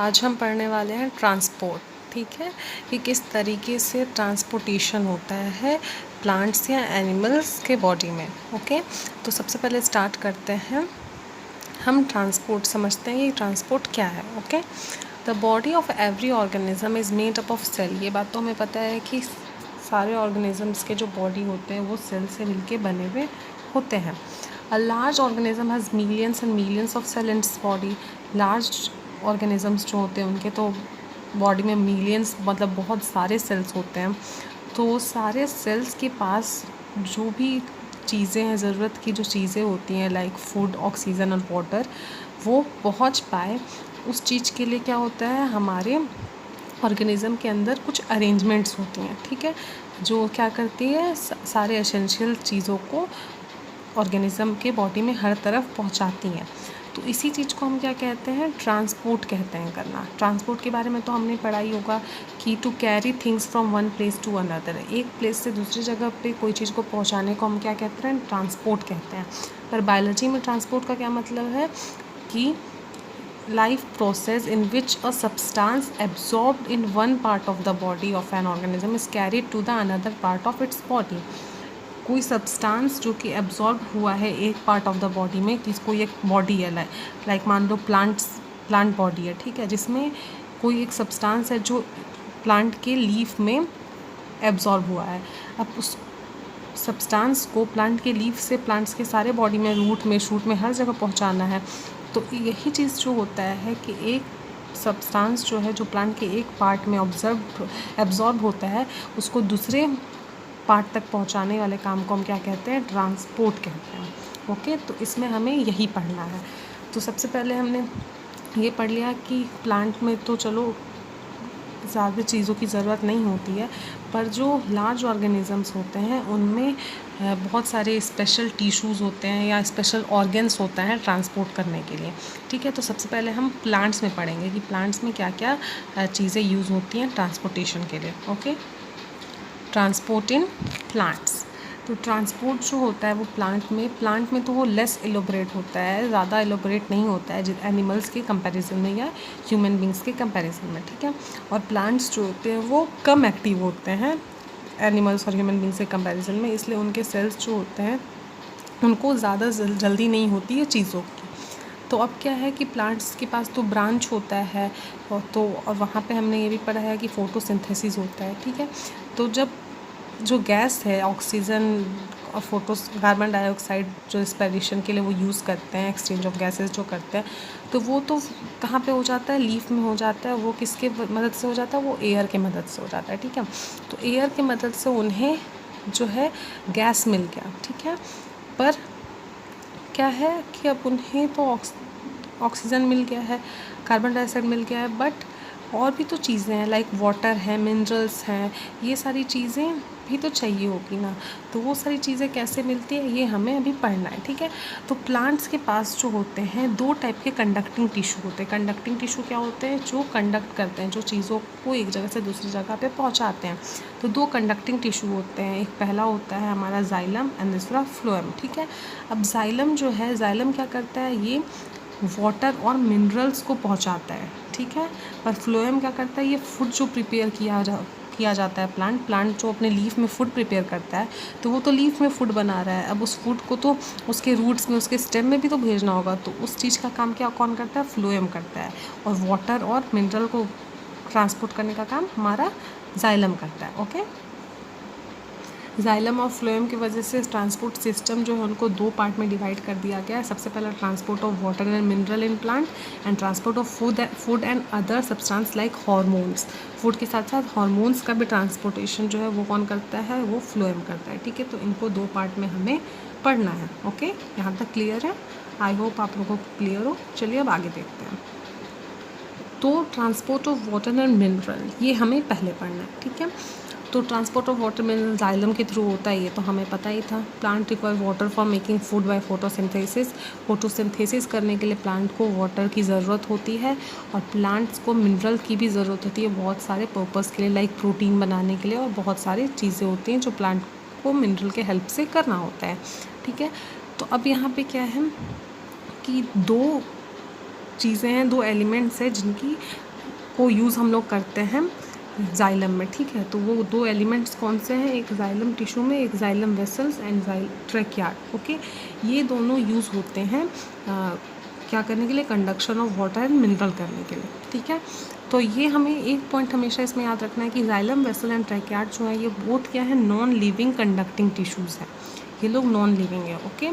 आज हम पढ़ने वाले हैं ट्रांसपोर्ट। ठीक है, कि किस तरीके से ट्रांसपोर्टेशन होता है प्लांट्स या एनिमल्स के बॉडी में। ओके, तो सबसे पहले स्टार्ट करते हैं। हम ट्रांसपोर्ट समझते हैं कि ट्रांसपोर्ट क्या है। Okay, the body of every organism is made up of cell. ये बात तो हमें पता है कि सारे ऑर्गेनिजम्स के जो बॉडी होते हैं वो सेल से मिलके बने हुए होते हैं। A large organism has millions and millions of cell in its body. Large organisms जो होते हैं उनके तो बॉडी में मिलियंस मतलब बहुत सारे सेल्स होते हैं। तो सारे सेल्स के पास जो भी चीज़ें हैं, ज़रूरत की जो चीज़ें होती हैं लाइक फूड, ऑक्सीजन और वाटर, वो पहुंच पाए उस चीज़ के लिए क्या होता है, हमारे ऑर्गेनिज़म के अंदर कुछ अरेंजमेंट्स होती हैं। ठीक है, जो क्या करती है, सारे एसेंशियल चीज़ों को ऑर्गेनिज़म के बॉडी में हर तरफ पहुंचाती हैं। तो इसी चीज़ को हम क्या कहते हैं, ट्रांसपोर्ट कहते हैं करना। ट्रांसपोर्ट के बारे में तो हमने पढ़ा ही होगा कि to carry things from one place to another, एक प्लेस से दूसरी जगह पे कोई चीज़ को पहुंचाने को हम क्या कहते हैं, ट्रांसपोर्ट कहते हैं। पर बायोलॉजी में ट्रांसपोर्ट का क्या मतलब है कि life process in which a substance absorbed in one part of the body of an organism is carried to the another part of its body। कोई सब्सटेंस जो कि एब्जॉर्ब हुआ है एक पार्ट ऑफ द बॉडी में, किसको एक body है लाइक मान लो प्लांट बॉडी है, ठीक है, जिसमें कोई एक सब्सटेंस है जो प्लांट के लीफ में एब्जॉर्ब हुआ है। अब उस सब्सटेंस को प्लांट के लीफ से प्लांट्स के सारे बॉडी में, रूट में, शूट में, हर जगह पहुंचाना है। तो यही चीज़ जो होता है कि एक सब्सटेंस जो है जो प्लांट के एक पार्ट में एब्जॉर्ब होता है, उसको दूसरे पार्ट तक पहुंचाने वाले काम को हम क्या कहते हैं, ट्रांसपोर्ट कहते हैं। ओके, तो इसमें हमें यही पढ़ना है। तो सबसे पहले हमने ये पढ़ लिया कि प्लांट में तो चलो ज़्यादा चीज़ों की ज़रूरत नहीं होती है, पर जो लार्ज ऑर्गेनिजम्स होते हैं उनमें बहुत सारे स्पेशल टिश्यूज़ होते हैं या स्पेशल ऑर्गन्स होता है ट्रांसपोर्ट करने के लिए। ठीक है, तो सबसे पहले हम प्लांट्स में पढ़ेंगे कि प्लांट्स में क्या क्या चीज़ें यूज़ होती हैं ट्रांसपोर्टेशन के लिए। Okay, transport in plants. तो ट्रांसपोर्ट जो होता है वो प्लांट में तो वो लेस एलोबरेट होता है, ज़्यादा एलोबरेट नहीं होता है एनिमल्स के कंपैरिजन में या ह्यूमन बींग्स के कंपैरिजन में। ठीक है, और प्लांट्स जो होते हैं वो कम एक्टिव होते हैं एनिमल्स और ह्यूमन बींग्स के कंपैरिजन में, इसलिए उनके सेल्स जो होते हैं उनको ज़्यादा जल्दी नहीं होती है चीज़ों की। तो अब क्या है कि प्लांट्स के पास तो ब्रांच होता है और वहाँ पे हमने ये भी पढ़ा है कि फोटोसिंथेसिस होता है। ठीक है, तो जब जो गैस है ऑक्सीजन और कार्बन डाइऑक्साइड जो रिस्पिरेशन के लिए वो यूज़ करते हैं, एक्सचेंज ऑफ गैसेस जो करते हैं, तो वो तो कहाँ पे हो जाता है, लीफ में हो जाता है। वो किसके मदद से हो जाता है, वो एयर के मदद से हो जाता है। ठीक है, तो एयर की मदद से उन्हें जो है गैस मिल गया। ठीक है, पर क्या है कि अब उन्हें तो ऑक्सीजन मिल गया है, कार्बन डाइऑक्साइड मिल गया है, बट और भी तो चीज़ें हैं लाइक वाटर है, मिनरल्स हैं, ये सारी चीज़ें भी तो चाहिए होगी ना। तो वो सारी चीज़ें कैसे मिलती है ये हमें अभी पढ़ना है। ठीक है, तो प्लांट्स के पास जो होते हैं दो टाइप के कंडक्टिंग टिश्यू होते हैं। कंडक्टिंग टिश्यू क्या होते हैं, जो कंडक्ट करते हैं, जो चीज़ों को एक जगह से दूसरी जगह पे पहुंचाते हैं। तो दो कंडक्टिंग टिश्यू होते हैं, एक पहला होता है हमारा जाइलम एंड दूसरा फ्लोएम। ठीक है, अब जाइलम जो है, जाइलम क्या करता है, ये वाटर और मिनरल्स को पहुंचाता है। ठीक है, पर फ्लोएम क्या करता है, ये फूड जो प्रिपेयर किया जाता है, प्लांट जो अपने लीफ में फूड प्रिपेयर करता है, तो वो तो लीफ में फूड बना रहा है। अब उस फूड को तो उसके रूट्स में, उसके स्टेम में भी तो भेजना होगा, तो उस चीज़ का काम क्या कौन करता है, फ्लोएम करता है। और वाटर और मिनरल को ट्रांसपोर्ट करने का काम हमारा जाइलम करता है। ओके, जाइलम और फ्लोएम की वजह से ट्रांसपोर्ट सिस्टम जो है उनको दो पार्ट में डिवाइड कर दिया गया है। सबसे पहला transport of water and mineral in plant and transport of food and other substance like hormones. Food के साथ साथ हार्मोन्स का भी ट्रांसपोर्टेशन जो है वो कौन करता है, वो फ्लोएम करता है। ठीक है, तो इनको दो पार्ट में हमें पढ़ना है। ओके, यहाँ तक क्लियर है? आई होप आप लोगों को क्लियर हो। चलिए अब आगे देखते हैं। तो transport of water and mineral ये हमें पहले पढ़ना है। ठीक है, तो transport of water mineral xylem के थ्रू होता है, ये तो हमें पता ही था। Plant require water for making food by photosynthesis. Photosynthesis करने के लिए प्लांट को वाटर की ज़रूरत होती है और प्लांट्स को मिनरल की भी ज़रूरत होती है बहुत सारे पर्पस के लिए, लाइक प्रोटीन बनाने के लिए, और बहुत सारी चीज़ें होती हैं जो प्लांट को मिनरल के हेल्प से करना होता है। ठीक है, तो अब यहाँ पे क्या है कि दो चीज़ें हैं, दो एलिमेंट्स हैं जिनकी को यूज़ हम लोग करते हैं जाइलम में, ठीक है। तो वो 2 एलिमेंट्स कौन से हैं, एक जाइलम टिश्यू में, एक जाइलम वेसल्स एंड ट्रैकियार्ड, ओके। ये दोनों यूज़ होते हैं क्या करने के लिए, conduction of water and mineral करने के लिए, ठीक है। तो ये हमें एक पॉइंट हमेशा इसमें याद रखना है कि जाइलम वेसल एंड ट्रैकियार्ड जो है ये बोथ क्या है, नॉन लिविंग कंडक्टिंग टिश्यूज़ हैं, ये लोग नॉन लिविंग है, ओके।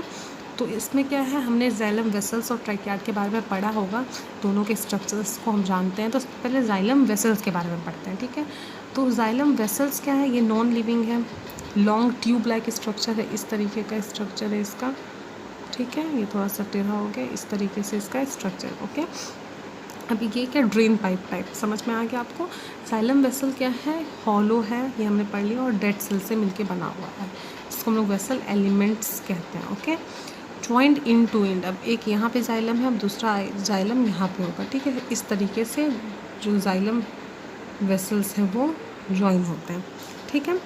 तो इसमें क्या है, हमने जाइलम वेसल्स और ट्रैकियार्ड के बारे में पढ़ा होगा, दोनों के स्ट्रक्चर्स को हम जानते हैं। तो पहले जाइलम वेसल्स के बारे में पढ़ते हैं, ठीक है। तो जाइलम वेसल्स क्या है, ये नॉन लिविंग है, लॉन्ग ट्यूब लाइक स्ट्रक्चर है, इस तरीके का स्ट्रक्चर है इसका, ठीक है। ये थोड़ा सा टेढ़ा हो गया, इस तरीके से इसका स्ट्रक्चर, ओके। अभी ये क्या, ड्रेन पाइप टाइप, समझ में आ गया आपको। जाइलम वेसल क्या है, हॉलो है, ये हमने पढ़ लिया, और डेड सेल से मिलके बना हुआ है, इसको हम लोग वेसल एलिमेंट्स कहते हैं, okay. Joint in to end, अब एक यहाँ पे जाइलम है, अब दूसरा जाइलम यहाँ पे होगा, ठीक है। इस तरीके से जो जाइलम वेसल्स हैं वो जॉइन होते हैं, ठीक है।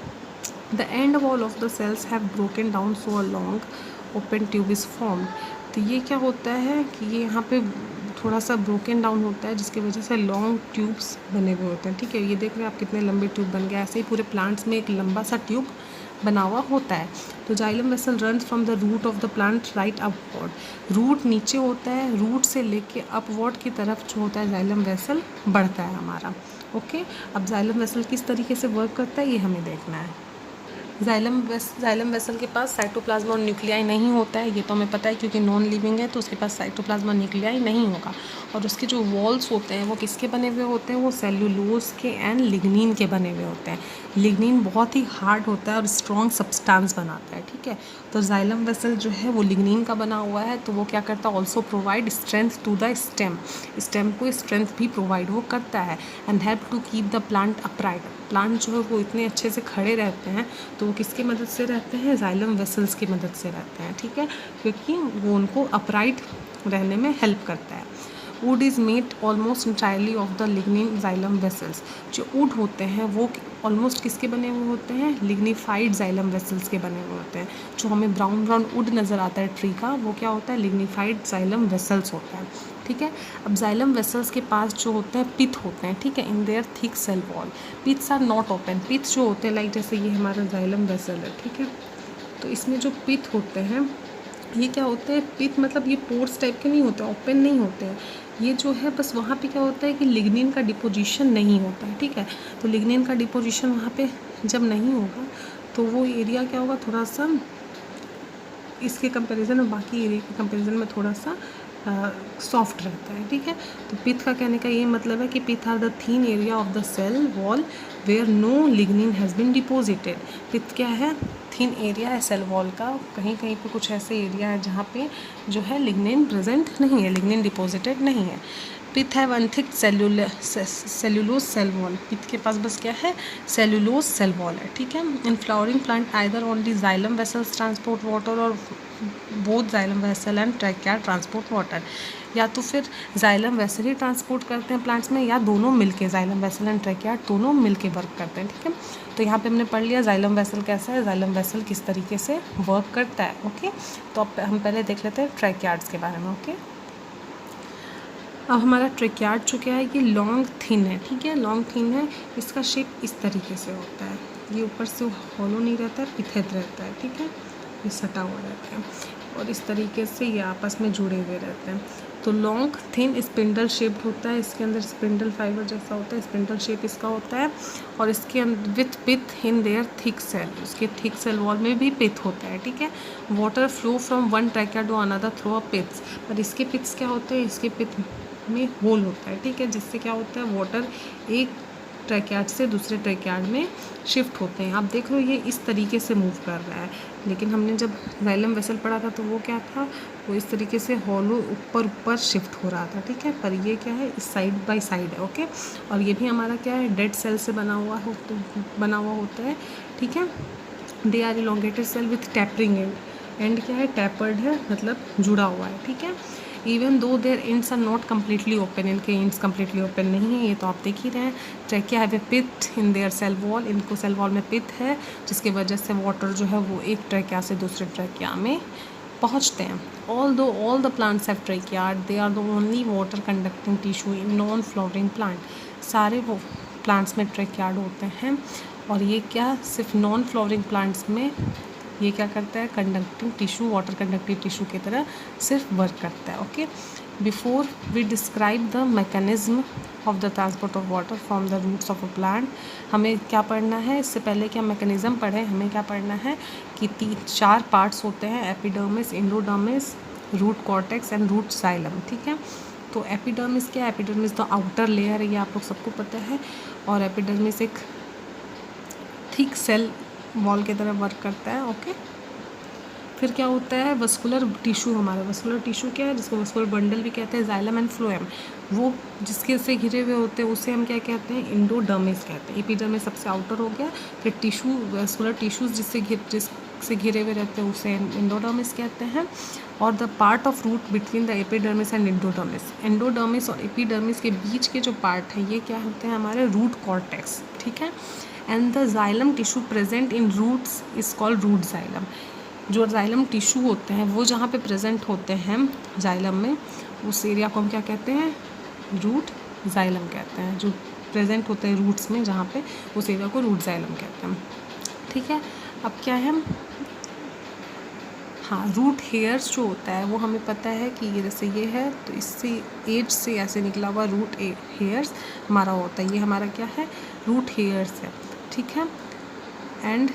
The end wall of the cells have broken down so a long open tube is formed. तो ये क्या होता है कि ये यहाँ पे थोड़ा सा ब्रोकन डाउन होता है, जिसकी वजह से लॉन्ग ट्यूब्स बने हुए होते हैं, ठीक है। ये देख रहे हैं आप कितने लंबे ट्यूब बन गए, ऐसे ही पूरे प्लांट्स में एक लंबा सा ट्यूब बना हुआ होता है। तो xylem vessel run from the root of the plant right upward, root नीचे होता है, रूट से लेके अपवर्ड की तरफ जो होता है जाइलम वेसल बढ़ता है हमारा, ओके। अब जाइलम वेसल किस तरीके से वर्क करता है ये हमें देखना है। जाइलम वेसल के पास साइटोप्लाज्मा और न्यूक्लियाई नहीं होता है, ये तो हमें पता है, क्योंकि नॉन लिविंग है तो उसके पास साइटोप्लाज्मा न्यूक्लियाई नहीं होगा। और उसके जो वॉल्स होते हैं वो किसके बने हुए होते हैं, वो सेल्यूलोज के एंड लिग्निन के बने हुए होते हैं। लिग्निन बहुत ही हार्ड होता है और स्ट्रॉन्ग सब्सटेंस बनाता है, ठीक है। तो जाइलम वेसल जो है वो लिग्निन का बना हुआ है, तो वो क्या करता है, also provide strength to the stem, stem को स्ट्रेंथ भी प्रोवाइड वो करता है, and help to keep the plant upright. Plant जो है वो इतने अच्छे से खड़े रहते हैं, तो वो किसकी मदद से रहते हैं, जाइलम वेसल्स की मदद से रहते हैं, ठीक है, क्योंकि वो उनको अपराइट रहने में हेल्प करता है। Would is made almost entirely of the lignin xylem vessels. जो वुड होते हैं वो ऑलमोस्ट किसके बने हुए होते हैं, लिग्निफाइड जाइलम वेसल्स के बने हुए होते हैं। जो हमें ब्राउन ब्राउन वुड नज़र आता है ट्री का, वो क्या होता है, लिग्निफाइड जाइलम वेसल्स होता है, ठीक है। अब जाइलम वेसल्स के पास जो होते हैं पिथ होते हैं, ठीक है, in their thick cell wall. Piths are not open, pith जो होते हैं लाइक जैसे ये हमारा जाइलम वेसल है, ठीक है। तो इसमें जो पिथ होते हैं ये क्या होते हैं, पिथ मतलब ये पोर्स टाइप के नहीं होते, ओपन नहीं होते हैं। ये जो है बस वहाँ पे क्या होता है कि लिग्निन का डिपोजिशन नहीं होता है, ठीक है। तो लिग्निन का डिपोजिशन वहाँ पे जब नहीं होगा तो वो एरिया क्या होगा, थोड़ा सा इसके कंपैरिजन में, बाकी एरिया के कंपैरिजन में थोड़ा सा सॉफ्ट रहता है, ठीक है। तो पिथ का कहने का ये मतलब है कि pith are the thin area of the cell wall where no lignin has been deposited. Pith क्या है, थिन एरिया है सेल वॉल का, कहीं कहीं पे कुछ ऐसे एरिया है जहाँ पे जो है लिग्निन प्रेजेंट नहीं है, लिग्निन डिपोजिटेड नहीं है। पिथ है one thick cellulose cell wall, pith के पास बस क्या है, सेल्यूलोज सेल वॉल है, ठीक है। In flowering plant either only xylem vessels transport water और both xylem vessel and trachea transport water, या तो फिर जाइलम वेसल ही ट्रांसपोर्ट करते हैं प्लांट्स में, या दोनों मिलके जाइलम वेसल एंड ट्रैकिया दोनों मिलके वर्क करते हैं, ठीक है। तो यहाँ पे हमने पढ़ लिया जाइलम वेसल कैसा है, जाइलम वेसल किस तरीके से वर्क करता है, ओके। तो अब हम पहले देख लेते हैं ट्रैकियार्ड्स के बारे में, ओके। अब हमारा ट्रैकियार्ड जो क्या है, ये लॉन्ग थिन है, ठीक है, लॉन्ग थिन है, इसका शेप इस तरीके से होता है, ये ऊपर से हॉलो नहीं रहता है, पिथेद रहता है, ठीक है, ये सटा हुआ रहता है, और इस तरीके से ये आपस में जुड़े हुए रहते हैं। तो लॉन्ग थिन स्पिंडल शेप्ड होता है, इसके अंदर स्पिंडल फाइबर जैसा होता है, स्पिंडल शेप इसका होता है, और इसके अंदर with pith in their thick cell, उसके थिक सेल वॉल में भी पिथ होता है, ठीक है। Water flow from one trachea to another through a piths, पर इसके पिथ्स क्या होते हैं, इसके पिथ में होल होता है, ठीक है, जिससे क्या होता है, वाटर एक ट्रैकियार्ड से दूसरे ट्रैकियार्ड में शिफ्ट होते हैं। आप देख लो ये इस तरीके से मूव कर रहा है, लेकिन हमने जब जाइलम वेसल पढ़ा था तो वो क्या था, वो इस तरीके से हॉलो ऊपर ऊपर शिफ्ट हो रहा था, ठीक है। पर ये क्या है, इस साइड बाय साइड है, ओके। और ये भी हमारा क्या है, डेड सेल से बना हुआ होता है, ठीक है। They are elongated cell with tapering end क्या है, टैपर्ड है, मतलब जुड़ा हुआ है, ठीक है। Even though their ends are not completely open, इनके एंड्स कम्प्लीटली ओपन नहीं है, ये तो आप देख ही रहे हैं। Trachea have a pith in their cell wall, इनको सेल वॉल में पिथ है, जिसकी वजह से वाटर जो है वो एक ट्रैकिया से दूसरे ट्रैकिया में पहुँचते हैं। All the plants have trachea, they are the only water conducting tissue in non flowering plant. सारे वो प्लांट्स में ट्रैकियार्ड होते हैं। और ये क्या सिर्फ नॉन फ्लावरिंग प्लांट्स में ये क्या करता है, conducting tissue, water conductive tissue की तरह सिर्फ वर्क करता है। Okay, before we describe the mechanism of the transport of water from the roots of a plant, हमें क्या पढ़ना है, इससे पहले क्या मैकेनिज्म पढ़े, हमें क्या पढ़ना है कि 4 पार्ट्स होते हैं, epidermis, endodermis, root cortex and root xylem. ठीक है, तो एपिडर्मिस क्या है, एपिडर्मिस द आउटर लेयर है, ये आप लोग सबको पता है। और एपिडर्मिस एक थिक सेल वॉल की तरह वर्क करता है। ओके, फिर क्या होता है, वस्कुलर टिश्यू, हमारा वस्कुलर टिश्यू क्या है, जिसको वस्कुलर बंडल भी कहते हैं, जाइलम एंड फ्लोएम, वो जिसके से घिरे हुए होते हैं उसे हम क्या कहते हैं, एंडोडर्मिस कहते हैं। एपिडर्मिस सबसे आउटर हो गया, फिर टिश्यू, वस्कुलर टिश्यूज जिससे घिरे हुए रहते हैं उसे एंडोडर्मिस कहते हैं। और the part of root between the epidermis and endodermis, endodermis और एपिडर्मिस के बीच के जो पार्ट है ये क्या होते हैं, हमारे रूट कॉर्टेक्स। ठीक है, and the xylem tissue present in roots is called root xylem. जो जाइलम टिश्यू होते हैं वो जहाँ पे प्रेजेंट होते हैं जाइलम में, उस एरिया को हम क्या कहते हैं, रूट जाइलम कहते हैं। जो प्रेजेंट होते हैं रूट्स में जहाँ पे, उस एरिया को रूट जाइलम कहते हैं। ठीक है, अब क्या है, हाँ, रूट हेयर्स जो होता है वो हमें पता है कि ये जैसे ये है तो इससे एज से ऐसे निकला हुआ रूट हेयर्स हमारा होता है, ये हमारा क्या है, रूट हेयर्स है। ठीक है, and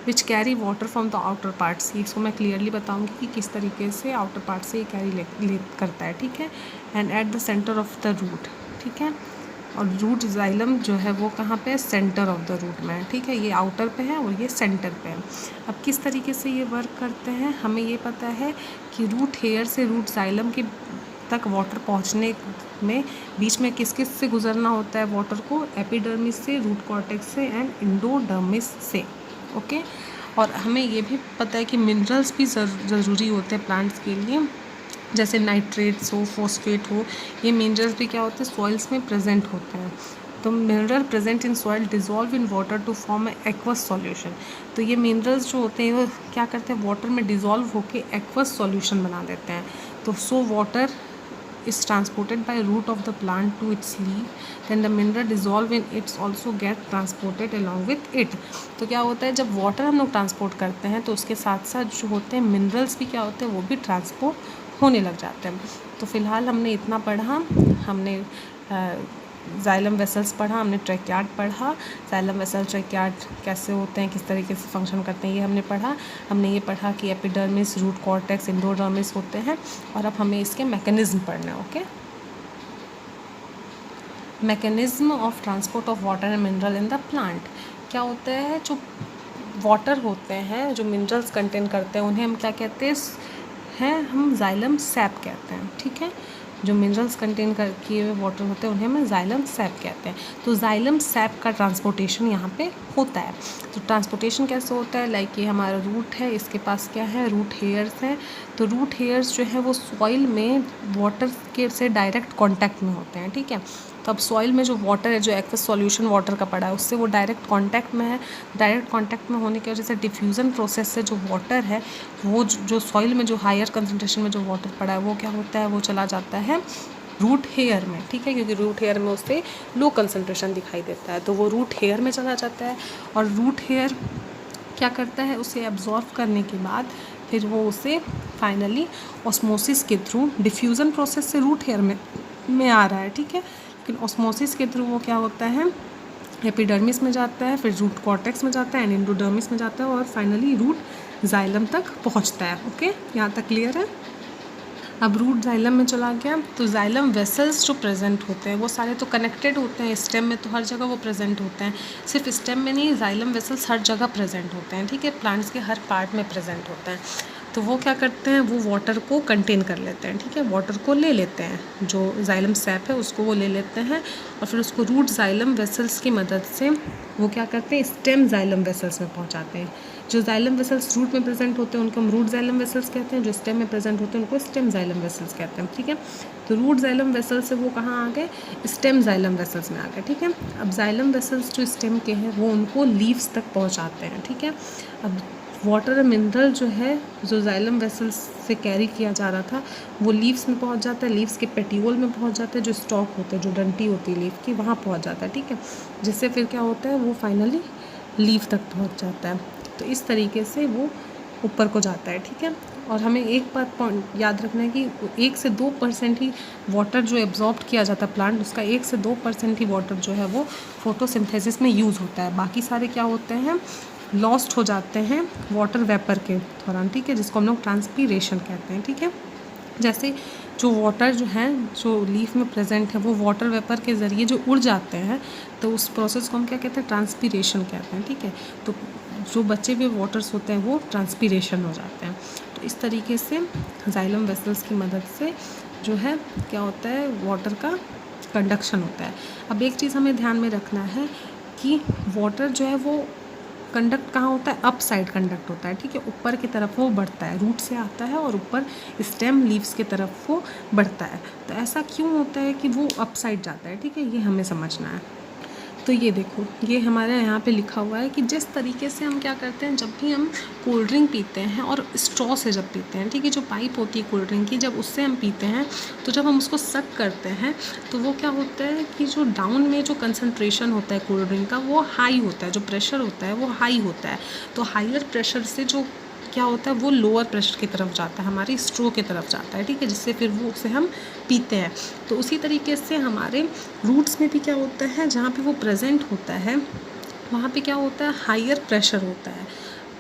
which carry water from the outer parts, इसको मैं क्लियरली बताऊंगी कि किस तरीके से आउटर पार्ट से ये कैरी करता है। ठीक है, and at the centre of the root. ठीक है, और रूट जाइलम जो है वो कहाँ पे है, सेंटर ऑफ द रूट में है। ठीक है, ये आउटर पे है और ये सेंटर पे है। अब किस तरीके से ये वर्क करते हैं, हमें ये पता है कि रूट हेयर से रूट जाइलम के तक वाटर पहुंचने में बीच में किस किस से गुजरना होता है वाटर को, एपिडर्मिस से, रूट कॉर्टेक्स से एंड एंडोडर्मिस से। ओके, और हमें ये भी पता है कि मिनरल्स भी ज़रूरी होते हैं प्लांट्स के लिए, जैसे नाइट्रेट्स हो, फॉस्फेट हो, ये मिनरल्स भी क्या होते हैं, सॉइल्स में प्रेजेंट होते हैं। तो mineral present in soil dissolve in water to form aqueous solution. तो ये मिनरल्स जो होते हैं वो क्या करते हैं, वाटर में डिज़ोल्व होकर एक्वस सॉल्यूशन बना देते हैं। तो so water is transported by root of the plant to its leaf, then the mineral dissolve in it also get transported along with it। तो क्या होता है, जब वाटर हम लोग ट्रांसपोर्ट करते हैं तो उसके साथ साथ जो होते हैं मिनरल्स भी क्या होते हैं, वो भी ट्रांसपोर्ट होने लग जाते हैं। तो फिलहाल हमने इतना पढ़ा, हमने जाइलम वेसल्स पढ़ा, हमने ट्रैकियार्ड पढ़ा, जाइलम वेसल ट्रैकियार्ड कैसे होते हैं, किस तरीके से फंक्शन करते हैं, ये हमने पढ़ा। हमने ये पढ़ा कि एपिडर्मिस, रूट कॉर्टेक्स, एंडोडर्मिस होते हैं। और अब हमें इसके मैकेनिज्म पढ़ना है। Okay, mechanism of transport of water and mineral in the plant, क्या होता है, जो वाटर होते हैं, जो मिनरल्स कंटेन करते हैं, उन्हें हम क्या कहते हैं, हम जाइलम सैप कहते हैं। ठीक है, जो मिनरल्स कंटेन किए हुए वाटर होते हैं उन्हें हम जाइलम सैप कहते हैं। तो जाइलम सैप का ट्रांसपोर्टेशन यहाँ पे होता है। तो ट्रांसपोर्टेशन कैसे होता है, लाइक ये हमारा रूट है, इसके पास क्या है, रूट हेयर्स है। तो रूट हेयर्स जो है वो सॉइल में वाटर के से डायरेक्ट कांटेक्ट में होते हैं। ठीक है, तो अब सॉइल में जो वाटर है, जो एक्वस सॉल्यूशन वाटर का पड़ा है, उससे वो डायरेक्ट कांटेक्ट में है। डायरेक्ट कांटेक्ट में होने की वजह से डिफ्यूज़न प्रोसेस से जो वाटर है वो जो सॉइल में जो हायर कंसनट्रेशन में जो वाटर पड़ा है वो क्या होता है, वो चला जाता है रूट हेयर में। ठीक है, क्योंकि रूट हेयर में उससे लो कंसनट्रेशन दिखाई देता है, तो वो रूट हेयर में चला जाता है। और रूट हेयर क्या करता है, उसे एब्जॉर्व करने के बाद फिर वो उसे फाइनली ऑस्मोसिस के थ्रू, डिफ्यूज़न प्रोसेस से रूट हेयर में आ रहा है। ठीक है, लेकिन ऑस्मोसिस के थ्रू वो क्या होता है, एपिडर्मिस में जाता है, फिर रूट कॉर्टेक्स में जाता है, एंड एंडोडर्मिस में जाता है, और फाइनली रूट जाइलम तक पहुंचता है। ओके, यहाँ तक क्लियर है। अब रूट जाइलम में चला गया, तो जाइलम वेसल्स जो प्रेजेंट होते हैं वो सारे तो कनेक्टेड होते हैं, स्टेम में तो हर जगह वो प्रेजेंट होते हैं, सिर्फ स्टेम में नहीं, जाइलम वेसल्स हर जगह प्रेजेंट होते हैं। ठीक है, प्लांट्स के हर पार्ट में प्रेजेंट होते हैं। तो वो क्या करते हैं, वो वाटर को कंटेन कर लेते हैं। ठीक है, वाटर को ले लेते हैं, जो जाइलम सैप है उसको वो ले लेते हैं, और फिर उसको रूट जाइलम वेसल्स की मदद से वो क्या करते हैं, स्टेम जाइलम वेसल्स में पहुंचाते हैं। जो जाइलम वेसल्स रूट में प्रेजेंट होते हैं उनको हम रूट जाइलम वेसल्स कहते हैं, जो स्टेम में प्रेजेंट होते हैं उनको स्टेम जाइलम वेसल्स कहते हैं। ठीक है, तो रूट जाइलम वेसल्स से वो कहाँ आ गए, स्टेम जाइलम वेसल्स में आ गए। ठीक है, अब जाइलम वेसल्स जो स्टेम के हैं वो उनको लीव्स तक पहुँचाते हैं। ठीक है, अब वाटर मिनरल जो है, जो जाइलम वेसल्स से कैरी किया जा रहा था, वो लीव्स में पहुंच जाता है, लीव्स के पेटियोल में पहुंच जाता है, जो स्टॉक होता है, जो डंटी होती है लीफ की, वहाँ पहुंच जाता है, ठीक है। जिससे फिर क्या होता है, वो फाइनली लीफ तक पहुंच जाता है। तो इस तरीके से वो ऊपर को जाता है, ठीक है। और हमें एक बात पॉइंट याद रखना है कि 1 से 2% ही वाटर जो एब्जॉर्ब किया जाता है प्लांट, उसका 1 से 2% ही वाटर जो है वो फोटोसिंथेसिस में यूज़ होता है। बाकी सारे क्या होते हैं, लॉस्ट हो जाते हैं वाटर वेपर के दौरान, ठीक है, जिसको हम लोग ट्रांसपीरेशन कहते हैं, ठीक है। जैसे जो वाटर जो है, जो लीफ में प्रेजेंट है, वो वाटर वेपर के ज़रिए जो उड़ जाते हैं, तो उस प्रोसेस को हम क्या कहते हैं, ट्रांसपीरेशन कहते हैं, ठीक है। तो जो बचे हुए वाटर्स होते हैं वो ट्रांसपीरेशन हो जाते हैं। तो इस तरीके से जाइलम वेसल्स की मदद से जो है क्या होता है, वाटर का कंडक्शन होता है। अब एक चीज़ हमें ध्यान में रखना है कि वाटर जो है वो कंडक्ट कहाँ होता है, अप साइड कंडक्ट होता है, ठीक है। ऊपर की तरफ वो बढ़ता है, रूट से आता है और ऊपर स्टेम लीव्स की तरफ वो बढ़ता है। तो ऐसा क्यों होता है कि वो अप साइड जाता है, ठीक है, ये हमें समझना है। तो ये देखो, ये हमारे यहाँ पे लिखा हुआ है कि जिस तरीके से हम क्या करते हैं, जब भी हम कोल्ड ड्रिंक पीते हैं और स्ट्रॉ से जब पीते हैं, ठीक है, जो पाइप होती है कोल्ड ड्रिंक की, जब उससे हम पीते हैं, तो जब हम उसको सक करते हैं तो वो क्या होता है कि जो डाउन में जो कंसनट्रेशन होता है कोल्ड ड्रिंक का, वो हाई होता है, जो प्रेशर होता है वो हाई होता है। तो हाइयर प्रेशर से जो क्या होता है, वो लोअर प्रेशर की तरफ जाता है, हमारी स्ट्रो की तरफ जाता है, ठीक है, जिससे फिर वो उसे हम पीते हैं। तो उसी तरीके से हमारे रूट्स में भी क्या होता है, जहाँ पे वो प्रेजेंट होता है वहाँ पे क्या होता है, हाइयर प्रेशर होता है।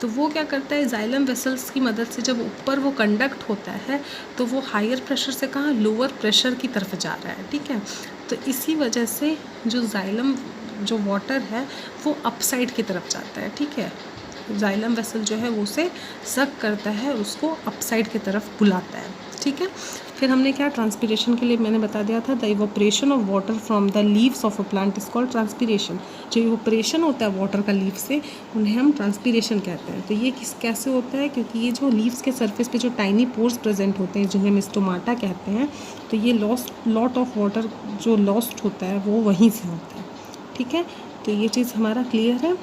तो वो क्या करता है, जाइलम वेसल्स की मदद से जब ऊपर वो कंडक्ट होता है तो वो हाइयर प्रेशर से कहाँ, लोअर प्रेशर की तरफ जा रहा है, ठीक है। तो इसी वजह से जो जाइलम जो वाटर है वो अपसाइड की तरफ जाता है, ठीक है। जाइलम वेसल जो है वो उसे सक करता है, उसको अपसाइड की तरफ बुलाता है, ठीक है। फिर हमने क्या, ट्रांसपीरेशन के लिए मैंने बता दिया था, the evaporation of water from the leaves of a plant is called transpiration. जो इवोपरेशन होता है वाटर का लीफ से, उन्हें हम ट्रांसपीरेशन कहते हैं। तो ये कैसे होता है, क्योंकि ये जो लीव्स के सरफेस पे जो टाइनी पोर्स प्रेजेंट होते हैं, जिन्हें हम स्टोमाटा कहते हैं, तो ये लॉट ऑफ वाटर जो लॉस्ट होता है वो वहीं से होता है, ठीक है। तो ये चीज़ हमारा क्लियर है,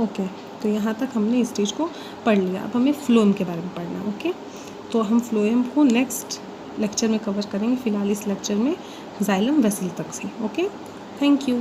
ओके। तो यहाँ तक हमने इस चीज़ को पढ़ लिया। अब हमें फ्लोएम के बारे में पढ़ना है, ओके। तो हम फ्लोएम को नेक्स्ट लेक्चर में कवर करेंगे, फ़िलहाल इस लेक्चर में जाइलम वेसल तक से, ओके। Thank you.